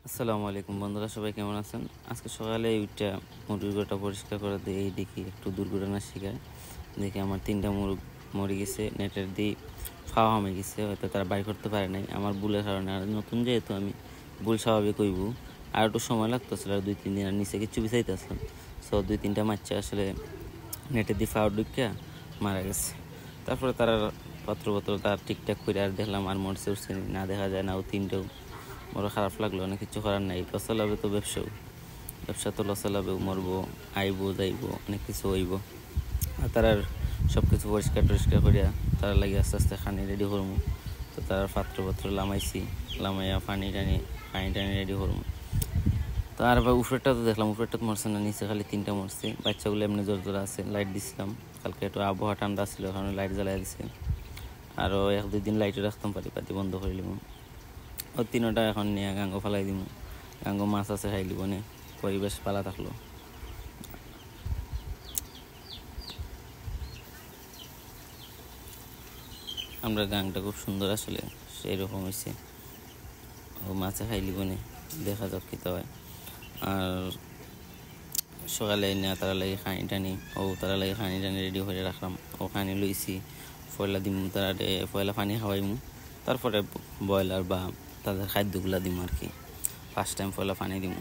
আসসালামু আলাইকুম বন্ধুরা, সবাই কেমন আছেন? আজকে সকালে ওইটা মুরগির গোটা পরিষ্কার করে দিয়ে এই দেখি একটু দুর্ঘটনা শিকার। দেখি আমার 3টা মুরগ মরে গেছে, নেটের দিয়ে ফাওয়া হয়ে গেছে, হয়তো তারা বাড়ি করতে পারে নাই আমার ভুলের কারণে। আর নতুন যেহেতু আমি ভুল স্বাভাবিক হইব, আর একটু সময় লাগতেছিল, আর 2-3 দিন আর নিচে কিছু বিছাইতেছিলাম। সো 2-3টা বাচ্চা আসলে নেটের দিয়ে ফাওয়া ঢুকিয়া মারা গেছে। তারপরে তারা পত্র তার ঠিকঠাক করে আর দেখলাম আর মরছে উঠছে না, দেখা যায় না। ও 3টেও বড় খারাপ লাগলো, অনেক কিছু করার নাই। লসে লাভে তো ব্যবসা তো লসে লাভেও মরবো, আইবো যাইবো, অনেক কিছু হইব। আর তার সব কিছু পরিষ্কার টরিষ্কার করিয়া তারা লাগে আস্তে আস্তে খানি রেডি করবো। তো তার পাত্র লামাইছি, লামাইয়া পানি টানি রেডি করবো। তো আর উপরেরটা তো দেখলাম, উপরেরটা তো মরছে না, নিচে খালি 3টা মরছে। বাচ্চাগুলো এমনি জোর আছে, লাইট দিছিলাম। কালকে একটু আবহাওয়া ঠান্ডা ছিল, কারণে লাইট জ্বালাই দিছে। আরও 1-2 দিন লাইটও রাখতাম, পাতি বন্ধ করে নিব। ও 3টা এখন নিয়ে গাঙ্গো ফালাই দিব। গাঙ্গো মাছ আছে, খাই দিব নে, পরিবেশ পালা থাকলো। আমরা গাংটা খুব সুন্দর আসলে, সেই রকম হয়েছে। ও মাছে খাই লিব নে, দেখা যাক কী হয়। আর সকালে না তারা লাগে তারা লাগে খানি টানি রেডি করে রাখলাম। ও খানি লইছি, পয়লা দিম তারা, পয়লা পানি খাওয়াইমু, তারপরে ব্রয়লার বা তাদের খাদ্যগুলা দিম আর কি। ফার্স্ট টাইম পয়লা পানি দিমু।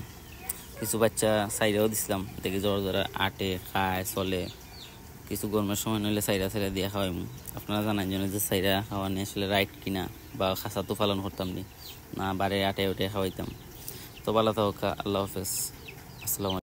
কিছু বাচ্চা সাইডেও দিছিলাম, দেখি জোরে আটে খায় চলে। কিছু গরমের সময় নইলে সাইরা দিয়ে খাওয়াইমু। আপনারা জানান জন্য যে সাইরা খাওয়ানি আসলে রাইট কিনা, বা খাসা তো পালন করতাম না বারে আটে খাওয়াইতাম। তো ভালো থাকা, আল্লাহ হাফেজ, আসসালামু আলাইকুম।